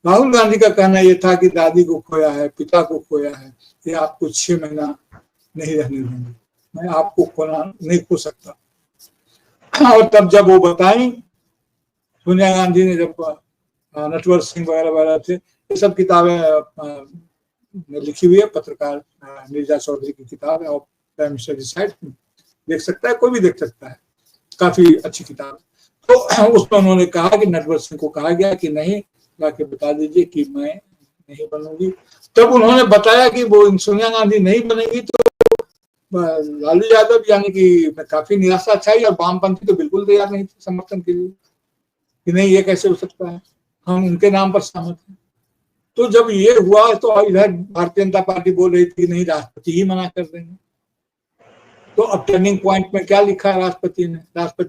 राहुल गांधी का कहना यह था कि दादी को खोया है, पिता को खोया है, ये आपको 6 महीना नहीं रहने देंगे, मैं आपको खोना नहीं खो सकता। और तब जब वो बताई, सोनिया गांधी ने, जब नटवर सिंह वगैरह वगैरह थे, ये सब किताबें लिखी हुई है, पत्रकार नीरजा चौधरी की किताब है, और प्राइम मिनिस्टर डिसाइड देख सकता है, कोई भी देख सकता है, काफी अच्छी किताब है। तो उसमें उन्होंने कहा कि नटवर सिंह को कहा गया कि नहीं, जाके बता दीजिए कि मैं नहीं बनूंगी। तब उन्होंने बताया कि वो सोनिया गांधी नहीं बनेगी तो लालू यादव यानी कि काफी निराशा छाई, और वामपंथी तो बिल्कुल तैयार नहीं थे समर्थन के लिए कि नहीं ये कैसे हो सकता है, हम उनके नाम पर सहमत हैं। तो जब ये हुआ तो इधर भारतीय जनता पार्टी बोल रही थी कि नहीं, राष्ट्रपति ही मना कर देंगे। तो अब टर्निंग पॉइंट में क्या लिखा है राष्ट्रपति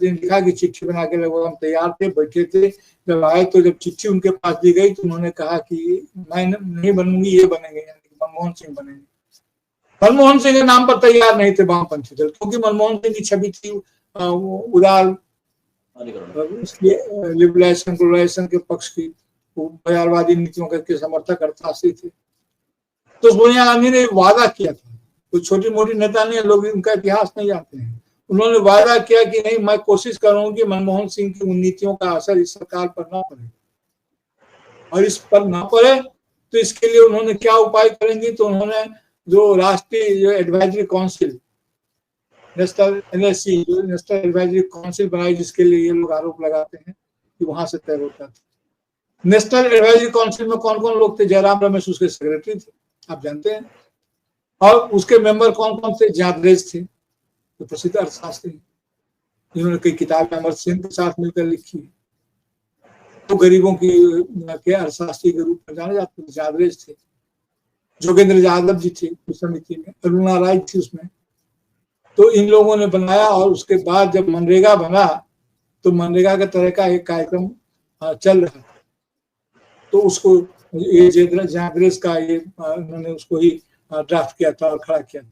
ने लिखा कि चिट्ठी बना के लगभग हम तैयार थे, बैठे थे, जब आए तो जब चिट्ठी उनके पास दी गई तो उन्होंने कहा कि मैं नहीं बनूंगी, ये बनेंगे, यानी कि मनमोहन सिंह बनेंगे। मनमोहन सिंह के नाम पर तैयार नहीं थे वामपंथी दल, क्योंकि मनमोहन सिंह की छवि थी उदार, लिबरलाइजेशन के पक्ष की, बाजारवादी नीतियों के समर्थक अर्थशास्त्री थे। तो सोनिया गांधी ने वादा किया था, कोई छोटी मोटी नेता नहीं है, लोग उनका इतिहास नहीं जानते हैं। उन्होंने वादा किया कि नहीं, मैं कोशिश करूंगी कि मनमोहन सिंह की उन नीतियों का असर इस सरकार पर ना पड़े, और इस पर ना पड़े तो इसके लिए उन्होंने क्या उपाय करेंगी। तो उन्होंने जो राष्ट्रीय जो एडवाइजरी काउंसिल, नेशनल एनएससी, जो नेशनल एडवाइजरी काउंसिल बनाई, जिसके लिए ये लोग आरोप लगाते हैं कि वहां से तय होता था। नेशनल एडवाइजरी काउंसिल में कौन कौन लोग थे? जयराम रमेश उसके सेक्रेटरी थे, आप जानते हैं, और उसके मेंबर कौन कौन थे? जादरेज थे, तो प्रसिद्ध अर्थशास्त्री, जिन्होंने कई किताबें अमर सिंह के साथ मिलकर लिखी। तो गरीबों के अर्थशास्त्री के रूप में जाने जाते थे, जादरेज थे। जोगेंद्र यादव जी थे उस समिति में, अरुणा राय थी उसमें, तो इन लोगों ने बनाया, और उसके बाद जब मनरेगा बना तो मनरेगा के तरह का एक कार्यक्रम चल रहा था, तो उसको ये जागरेस का ये उन्होंने उसको ही ड्राफ्ट किया था और खड़ा किया था।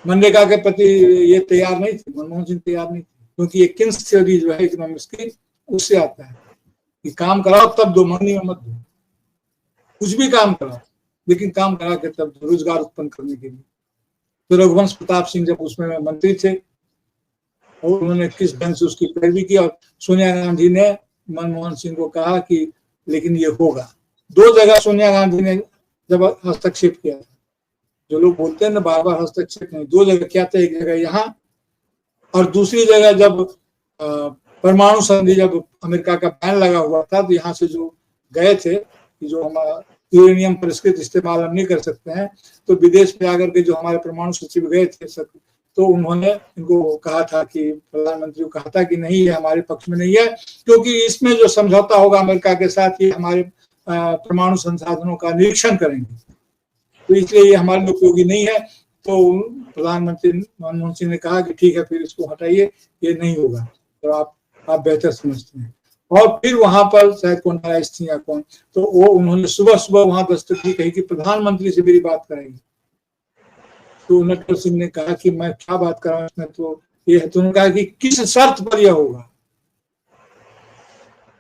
मनरेगा के प्रति ये तैयार नहीं थे, मनमोहन सिंह तैयार नहीं थे, क्योंकि ये किन्स थ्योरी जो है इकोनॉमिक्स की, उससे आता है कि काम कराओ तब दो, मंगनी में मत दो, कुछ भी काम कराओ लेकिन काम करा के तब रोजगार उत्पन्न करने के लिए। तो रघुवंश प्रताप सिंह जब उसमें मंत्री थे और उन्होंने किस ढंग से उसकी पैरवी की, और सोनिया गांधी ने मनमोहन सिंह को कहा कि लेकिन ये होगा। 2 जगह सोनिया गांधी ने जब हस्तक्षेप किया था, जो लोग बोलते हैं ना बार बार हस्तक्षेप नहीं, 2 जगह क्या था, एक जगह यहाँ और दूसरी जगह जब परमाणु संधि, जब अमेरिका का बैन लगा हुआ था, तो यहाँ से जो गए थे कि जो हमारा यूरेनियम परिष्कृत इस्तेमाल हम नहीं कर सकते हैं, तो विदेश में आकर के जो हमारे परमाणु सचिव गए थे सब, तो उन्होंने इनको कहा था कि प्रधानमंत्री को कहा था कि नहीं, ये हमारे पक्ष में नहीं है, क्योंकि इसमें जो समझौता होगा अमेरिका के साथ, ये हमारे परमाणु संसाधनों का निरीक्षण करेंगे, तो इसलिए ये हमारे लिए उपयोगी नहीं है। तो प्रधानमंत्री मनमोहन सिंह ने कहा कि ठीक है, फिर इसको हटाइए, ये नहीं होगा, तो आप बेहतर समझते हैं। और फिर वहां पर शायद कौन राइस थी या कौन, तो वो उन्होंने सुबह सुबह वहां दस्तक दी, कही कि प्रधानमंत्री से मेरी बात कराएंगे। तो नटवर सिंह ने कहा कि मैं क्या बात कर रहा हूँ इसमें, तो ये है। तो उन्होंने कहा कि किस शर्त पर यह होगा,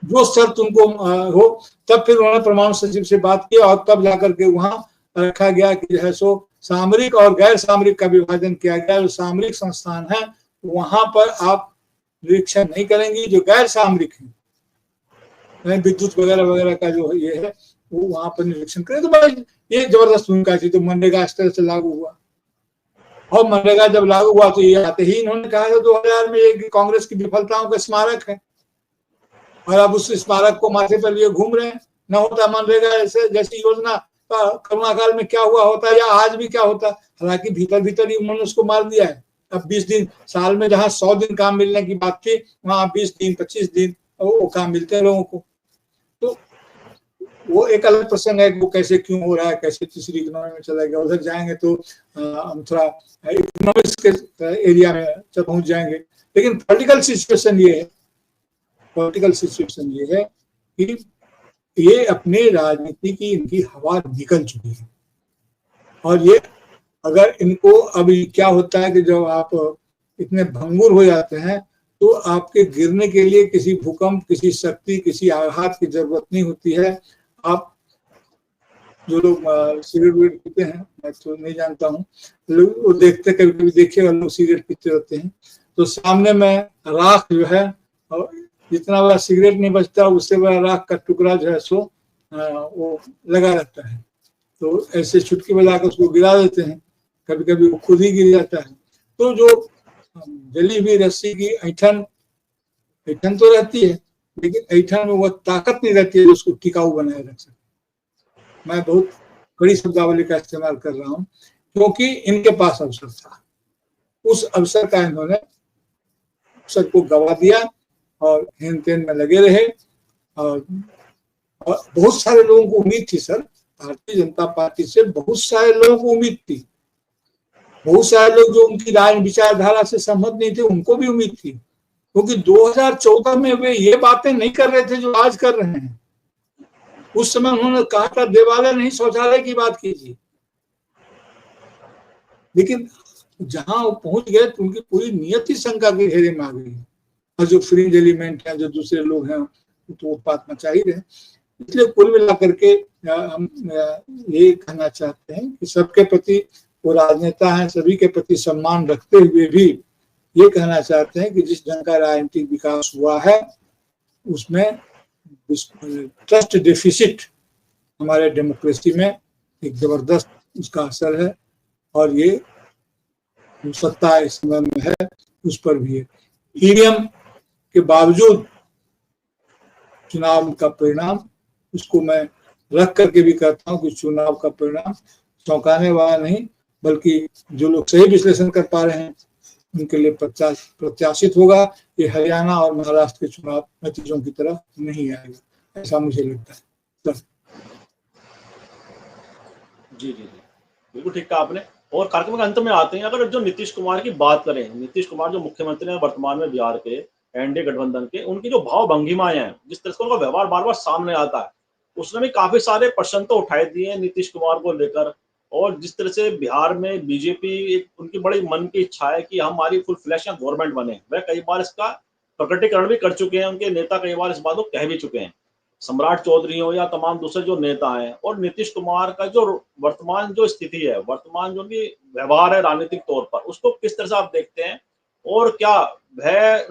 जो शर्त उनको हो। तब फिर उन्होंने परमाणु सचिव से बात की और तब जाकर के वहां रखा गया कि जो है सो सामरिक और गैर सामरिक का विभाजन किया गया। जो सामरिक संस्थान है वहां पर आप निरीक्षण नहीं करेंगे, जो गैर सामरिक है विद्युत वगैरह वगैरह का जो ये है वो वहां पर निरीक्षण करें। तो बड़ा ये जबरदस्त भूमिका थी। तो मनरेगा इस तरह से लागू हुआ, और मनरेगा जब लागू हुआ तो ये आते ही इन्होंने कहा था 2000 में ये कांग्रेस की विफलताओं का स्मारक है, और अब उस स्मारक को माथे पर लिए घूम रहे हैं। न होता मनरेगा ऐसे जैसी योजना, कोरोना काल में क्या हुआ होता या आज भी क्या होता। हालांकि भीतर भीतर ही उन्होंने उसको मार दिया है। अब 20 दिन साल में जहां 100 दिन काम मिलने की बात थी, वहां 20 दिन 25 दिन वो काम मिलते हैं लोगों को। तो वो एक अलग प्रसंग है कि वो कैसे क्यों हो रहा है, कैसे तीसरी इकोनॉमी में चला गया। उधर जाएंगे तो हम थोड़ा इकोनॉमिक्स के एरिया में जब पहुंच जाएंगे। लेकिन पॉलिटिकल सिचुएशन ये है, पॉलिटिकल सिचुएशन ये है कि ये अपने राजनीति की इनकी हवा निकल चुकी है। और ये अगर इनको अभी क्या होता है कि जब आप इतने भंगुर हो जाते हैं तो आपके गिरने के लिए किसी भूकंप, किसी शक्ति, किसी आघात की जरूरत नहीं होती है। आप जो लोग सिगरेट विगरेट पीते हैं, मैं तो नहीं जानता हूँ, लोग वो देखते, कभी कभी देखिएगा लोग सिगरेट पीते रहते हैं तो सामने में राख जो है, और जितना बड़ा सिगरेट नहीं बचता उससे बड़ा राख का टुकड़ा जो है सो वो लगा रहता है। तो ऐसे चुटकी बजाकर उसको गिरा देते हैं, कभी कभी वो खुद ही गिर जाता है। तो जो जली हुई रस्सी की ऐठन तो रहती है, लेकिन ऐठन में वो ताकत नहीं रहती है जो उसको टिकाऊ बनाए रख सके। मैं बहुत कड़ी शब्दावली का इस्तेमाल कर रहा हूँ क्योंकि इनके पास अवसर था। उस अवसर का इन्होंने अवसर को गवा दिया और हेन तेन में लगे रहे। और बहुत सारे लोगों को उम्मीद थी सर, भारतीय जनता पार्टी से बहुत सारे लोगों को उम्मीद थी। बहुत सारे लोग जो उनकी राय विचारधारा से सहमत नहीं थे उनको भी उम्मीद थी, क्योंकि 2014 में वे ये बातें नहीं कर रहे थे जो आज कर रहे हैं। उस समय उन्होंने कहा था देवालय नहीं शौचालय की बात कीजिए, लेकिन जहां वो पहुंच गए तो उनकी पूरी नियत ही शंका के घेरे में आ गई। और जो फ्रिंज एलिमेंट है, जो दूसरे लोग हैं, तो उत्पात मचा ही रहे। इसलिए कुल मिलाकर के हम ये कहना चाहते हैं कि सबके प्रति वो राजनेता हैं, सभी के प्रति सम्मान रखते हुए भी ये कहना चाहते हैं कि जिस ढंग का राजनीतिक विकास हुआ है उसमें ट्रस्ट डेफिसिट हमारे डेमोक्रेसी में एक जबरदस्त उसका असर है। और ये सत्ता इस समय में है उस पर भी है। ईवीएम के बावजूद चुनाव का परिणाम, उसको मैं रख करके भी कहता हूँ कि चुनाव का परिणाम चौंकाने वाला नहीं, बल्कि जो लोग सही विश्लेषण कर पा रहे हैं उनके लिए प्रत्याशित होगा। ये हरियाणा और महाराष्ट्र के चुनाव नतीजों की तरह नहीं आएगा, ऐसा मुझे लगता है। जी जी जी, बिल्कुल ठीक कहा आपने। और कार्यक्रम के अंत में आते हैं, अगर जो नीतीश कुमार की बात करें, नीतीश कुमार जो मुख्यमंत्री हैं वर्तमान में बिहार के, एनडीए गठबंधन के, उनकी जो भाव भंगिमाएं हैं, जिस तरह से उनका व्यवहार बार बार सामने आता है, उसने भी काफी सारे प्रश्न तो उठाए दिए हैं नीतीश कुमार को लेकर। और जिस तरह से बिहार में बीजेपी, एक उनकी बड़ी मन की इच्छा है कि हमारी फुल फ्लैश गवर्नमेंट बने, वह कई बार इसका प्रकटीकरण भी कर चुके हैं, उनके नेता कई बार इस बात को कह भी चुके हैं, सम्राट चौधरी हो या तमाम दूसरे जो नेता हैं। और नीतीश कुमार का जो वर्तमान जो स्थिति है, वर्तमान जो उनकी व्यवहार है राजनीतिक तौर पर, उसको किस तरह से आप देखते हैं? और क्या वह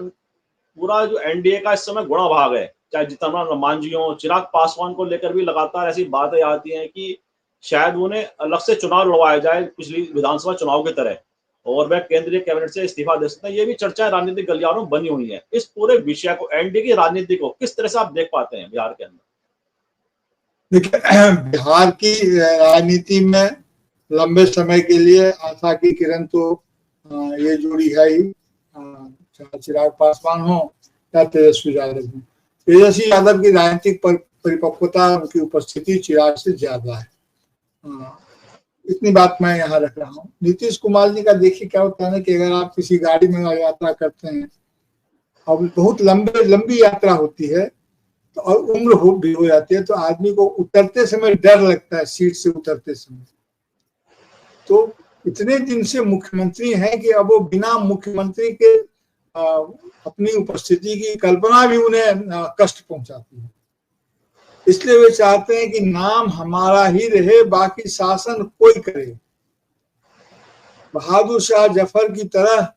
पूरा जो एनडीए का इस समय गुणा भाग है, चाहे जीतन मांझी हो, चिराग पासवान को लेकर भी लगातार ऐसी बातें आती हैं कि शायद उन्हें अलग से चुनाव लड़वाया जाए पिछली विधानसभा चुनाव की तरह, और वह केंद्रीय कैबिनेट से इस्तीफा दे सकते हैं। ये भी चर्चाएं राजनीतिक गलियारों में बनी हुई है। इस पूरे विषय को, एनडीए की राजनीति को किस तरह से आप देख पाते हैं बिहार के अंदर? देखिए, बिहार की राजनीति में लंबे समय के लिए आशा की किरण तो ये जोड़ी है ही, चाहे चिराग पासवान हो या तेजस्वी यादव हो। तेजस्वी यादव की राजनीतिक परिपक्वता, उनकी उपस्थिति चिराग से ज्यादा है। इतनी बात मैं यहाँ रख रहा हूँ। नीतीश कुमार जी का देखिए क्या होता है ना कि अगर आप किसी गाड़ी में यात्रा करते हैं और बहुत लंबी यात्रा होती है तो और उम्र भी हो जाती है, तो आदमी को उतरते समय डर लगता है, सीट से उतरते समय। तो इतने दिन से मुख्यमंत्री हैं कि अब वो बिना मुख्यमंत्री के अपनी उपस्थिति की कल्पना भी उन्हें कष्ट पहुंचाती है। इसलिए वे चाहते हैं कि नाम हमारा ही रहे, बाकी शासन कोई करे। बहादुर शाह जफर की तरह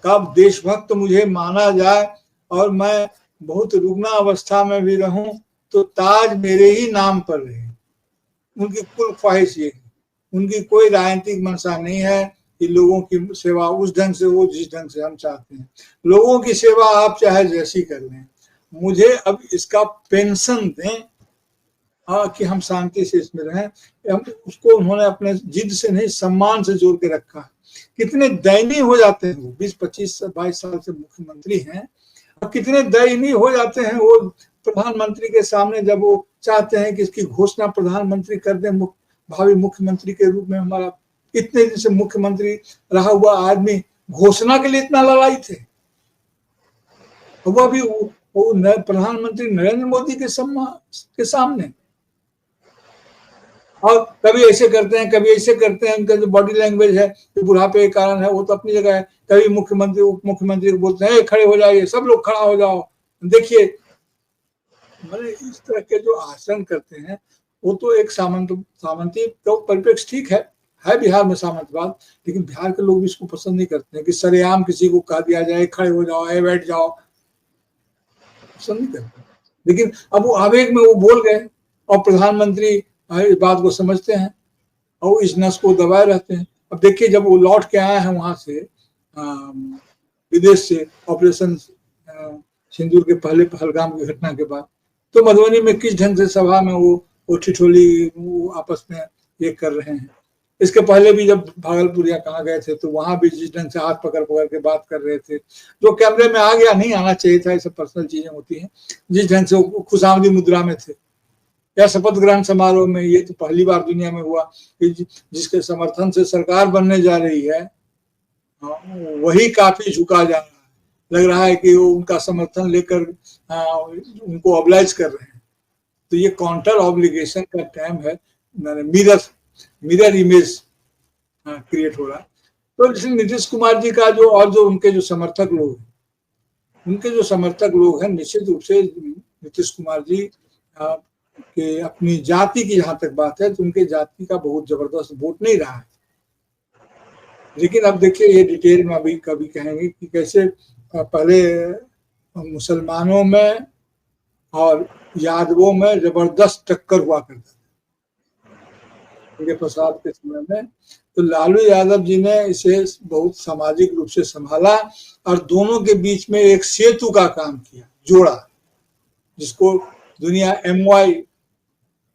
कब देशभक्त मुझे माना जाए और मैं बहुत रुग्ण अवस्था में भी रहूं तो ताज मेरे ही नाम पर रहे। उनकी कुल ख्वाहिश ये है। उनकी कोई राजनीतिक मंशा नहीं है कि लोगों की सेवा उस ढंग से हो जिस ढंग से हम चाहते हैं। लोगों की सेवा आप चाहे जैसी कर लें, मुझे अब इसका पेंशन दें कि हम शांति से इसमें रहें। उसको उन्होंने अपने जिद से नहीं, सम्मान से जोड़ के रखा है। कितने दयनीय हो जाते हैं वो, 20-25-22 साल से मुख्यमंत्री हैं, और कितने दयनीय हो जाते हैं वो प्रधानमंत्री के सामने जब वो चाहते हैं कि इसकी घोषणा प्रधानमंत्री कर दें, भावी मुख्यमंत्री के रूप में। हमारा इतने दिन से मुख्यमंत्री रहा हुआ आदमी घोषणा के लिए इतना लड़ाई थे, वह भी वो प्रधानमंत्री नरेंद्र मोदी के सामने। और कभी ऐसे करते हैं, कभी ऐसे करते हैं। उनका जो बॉडी लैंग्वेज है, जो बुढ़ापे के कारण है, वो तो अपनी जगह है। कभी मुख्यमंत्री उप मुख्यमंत्री को बोलते हैं खड़े हो जाइए, सब लोग खड़ा हो जाओ। देखिए, मैंने इस तरह के जो आचरण करते हैं वो तो एक सामंती तो परिप्रेक्ष्य ठीक है बिहार में सामंतवाद, लेकिन बिहार के लोग भी इसको पसंद नहीं करते हैं कि सरेआम किसी को कह दिया जाए खड़े हो जाओ, बैठ जाओ, पसंद नहीं करते। लेकिन अब वो आवेग में वो बोल गए और प्रधानमंत्री इस बात को समझते हैं और इस नस को दबाए रहते हैं। अब देखिए, जब वो लौट के आए हैं वहां से विदेश से, ऑपरेशन सिंदूर के पहले पहलगाम की घटना के बाद, तो मधुबनी में किस ढंग से सभा में वो ठिठोली वो आपस में ये कर रहे हैं। इसके पहले भी जब भागलपुर या कहाँ गए थे तो वहां भी जिस ढंग से हाथ पकड़ के बात कर रहे थे, जो कैमरे में आ गया, नहीं आना चाहिए था, ये सब पर्सनल चीजें होती हैं। जिस ढंग से वो खुशामदी मुद्रा में थे, या शपथ ग्रहण समारोह में, ये तो पहली बार दुनिया में हुआ कि जिसके समर्थन से सरकार बनने जा रही है वही काफी झुका जा रहा है। लग रहा है कि वो उनका समर्थन लेकर उनको ऑब्लाइज कर रहे हैं। तो ये काउंटर ऑब्लिगेशन का टाइम है, मिरर इमेज क्रिएट हो रहा है। तो इसलिए नीतीश कुमार जी का जो और जो उनके जो समर्थक लोग हैं, निश्चित रूप से नीतीश कुमार जी कि अपनी जाति की जहां तक बात है तो उनके जाति का बहुत जबरदस्त वोट नहीं रहा है। लेकिन अब देखिए, ये डिटेल में अभी कभी कहेंगे कि कैसे पहले मुसलमानों में और यादवों में जबरदस्त टक्कर हुआ करता था प्रसाद के समय में। तो लालू यादव जी ने इसे बहुत सामाजिक रूप से संभाला और दोनों के बीच में एक सेतु का काम किया, जोड़ा, जिसको दुनिया MY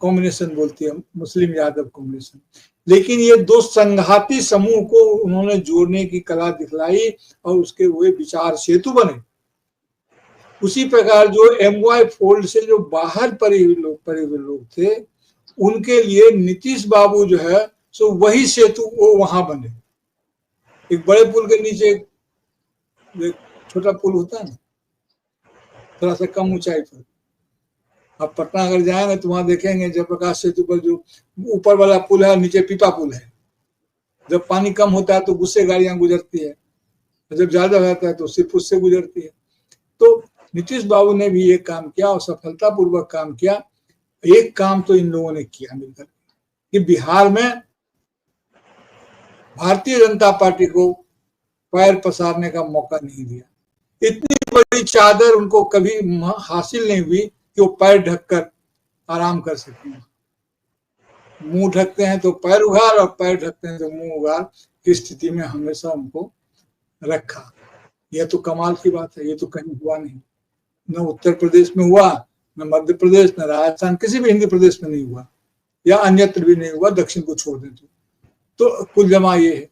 कॉम्बिनेशन बोलती है, मुस्लिम यादव कॉम्बिनेशन। लेकिन ये दो संघाती समूह को उन्होंने जोड़ने की कला दिखलाई और उसके हुए विचार सेतु बने। उसी प्रकार जो MY फोल्ड से जो बाहर पड़े हुए लोग थे, उनके लिए नीतीश बाबू जो है सो वही सेतु वो वहां बने। एक बड़े पुल के नीचे एक छोटा पुल होता है ना, थोड़ा सा कम ऊंचाई पर। आप पटना अगर जाएंगे तो वहां देखेंगे जयप्रकाश सेतु पर जो ऊपर वाला पुल है, नीचे पीपा पुल है। जब पानी कम होता है तो उससे गाड़ियां गुजरती है, जब ज्यादा रहता है तो सिर्फ उससे गुजरती है। तो नीतीश बाबू ने भी ये काम किया और सफलतापूर्वक काम किया। एक काम तो इन लोगों ने किया मिलकर कि बिहार में भारतीय जनता पार्टी को पैर पसारने का मौका नहीं दिया। इतनी बड़ी चादर उनको कभी हासिल नहीं हुई कि वो पैर ढककर आराम कर सकें। मुंह ढकते हैं तो पैर उघार और पैर ढकते हैं तो मुंह उघार की स्थिति में हमेशा उनको रखा। यह तो कमाल की बात है, ये तो कहीं हुआ नहीं। न उत्तर प्रदेश में हुआ, न मध्य प्रदेश, न राजस्थान, किसी भी हिंदी प्रदेश में नहीं हुआ, या अन्यत्र भी नहीं हुआ, दक्षिण को छोड़ दें तो कुल जमा ये है।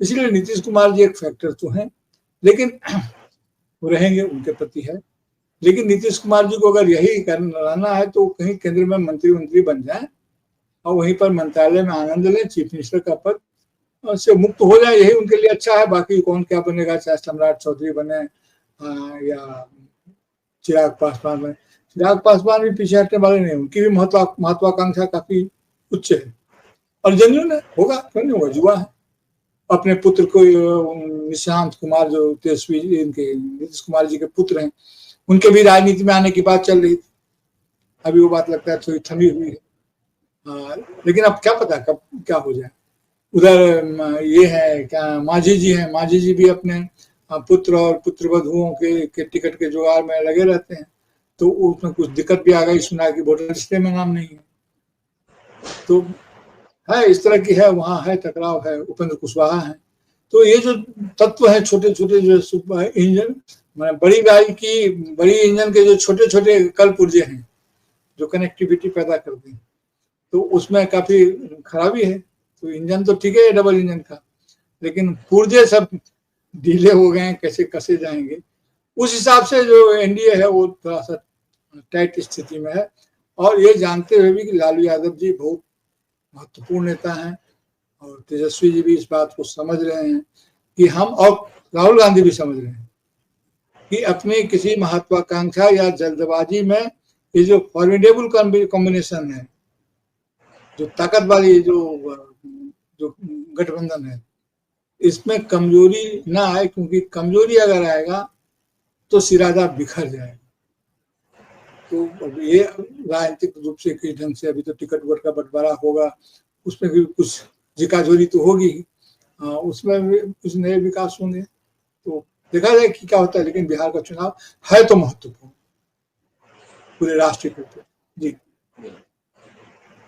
इसलिए नीतीश कुमार जी एक फैक्टर तो हैं, लेकिन वो रहेंगे, उनके प्रति है। लेकिन नीतीश कुमार जी को अगर यही करना है तो कहीं केंद्र में मंत्री बन जाए और वहीं पर मंत्रालय में आनंद लें, चीफ मिनिस्टर का पद से मुक्त हो जाए, यही उनके लिए अच्छा है। बाकी कौन क्या बनेगा, चाहे सम्राट चौधरी बने या चिराग पासवान बने। चिराग पासवान भी पीछे हटने वाले नहीं, उनकी भी महत्वाकांक्षा काफी उच्च है और जेन्युइन है। होगा क्यों नहीं होगा, युवा है। अपने पुत्र को निशांत कुमार जो तेजस्वी इनके नीतीश कुमार जी के पुत्र हैं, उनके भी राजनीति में आने की बात चल रही थी। अभी वो बात लगता है थोड़ी थमी हुई है, लेकिन अब क्या पता कब क्या हो जाए। उधर ये है क्या, मांझी जी हैं, मांझी जी भी अपने पुत्र और पुत्रवधुओं के टिकट के जुगाड़ में लगे रहते हैं। तो उसमें कुछ दिक्कत भी आ गई, सुना कि वोटर लिस्ट में नाम नहीं है। तो है, इस तरह की है, वहां है टकराव है, उपेंद्र कुशवाहा है। तो ये जो तत्व है छोटे छोटे जो इंजन, बड़ी इंजन के जो छोटे छोटे कल पुर्जे हैं जो कनेक्टिविटी पैदा करते हैं, तो उसमें काफी खराबी है। तो इंजन तो ठीक है डबल इंजन का, लेकिन पुर्जे सब ढीले हो गए हैं, कैसे कसे जाएंगे। उस हिसाब से जो एनडीए है वो थोड़ा सा टाइट स्थिति में है। और ये जानते हुए भी कि लालू यादव जी बहुत महत्वपूर्ण नेता हैं और तेजस्वी जी भी इस बात को समझ रहे हैं कि हम, और राहुल गांधी भी समझ रहे हैं कि अपनी किसी महत्वाकांक्षा या जल्दबाजी में ये जो फॉर्मिडेबल कॉम्बिनेशन है, जो ताकत वाली जो गठबंधन है, इसमें कमजोरी ना आए, क्योंकि कमजोरी अगर आएगा तो सिराजा बिखर जाएगा। तो ये राजनीतिक रूप से किस ढंग से, अभी तो टिकट वोट का बंटवारा होगा, उसमें भी कुछ जिकाजोरी तो होगी, उसमें भी कुछ नए विकास होंगे, तो देखा जाए कि क्या होता है। लेकिन बिहार का चुनाव है तो महत्वपूर्ण पूरे राष्ट्र के लिए। जी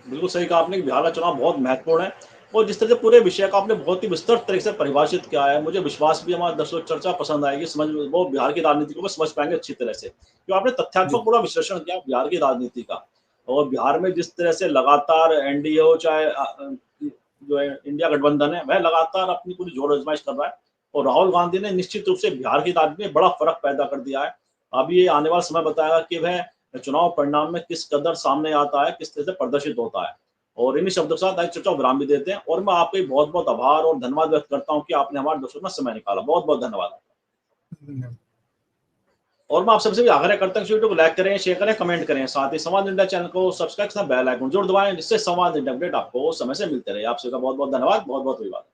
बिल्कुल सही कहा आपने, बिहार का चुनाव बहुत महत्वपूर्ण है और जिस तरह से पूरे विषय का आपने बहुत ही विस्तृत तरीके से परिभाषित किया है, मुझे विश्वास भी हमारे दर्शकों चर्चा पसंद आएगी, समझ वो बिहार की राजनीति को समझ पाएंगे अच्छी तरह से, क्योंकि आपने तथ्यात्मक पूरा विश्लेषण किया बिहार की राजनीति का। और बिहार में जिस तरह से लगातार एनडीए हो चाहे जो है इंडिया गठबंधन है, वह लगातार अपनी पूरी जोर आजमाइश कर रहा है और राहुल गांधी ने निश्चित रूप से बिहार की राजनीति में बड़ा फर्क पैदा कर दिया है। अभी ये आने वाला समय बताएगा कि वह चुनाव परिणाम में किस कदर सामने आता है, किस तरह से प्रदर्शित होता है। और इन्हीं शब्दों के साथ आज चर्चा विराम भी देते हैं और मैं आपको बहुत बहुत आभार और धन्यवाद व्यक्त करता हूं कि आपने हमारे दर्शकों में समय निकाला। बहुत बहुत धन्यवाद। और मैं आप सबसे भी आग्रह करता हूं वीडियो को लाइक करें, शेयर करें, कमेंट करें, साथ ही संवाद इंडिया चैनल को सब्सक्राइब करें, बेल आइकन जरूर दबाएं, जिससे संवाद इंडिया अपडेट आपको समय से मिलते रहे। आप सबका बहुत बहुत धन्यवाद, बहुत बहुत धन्यवाद।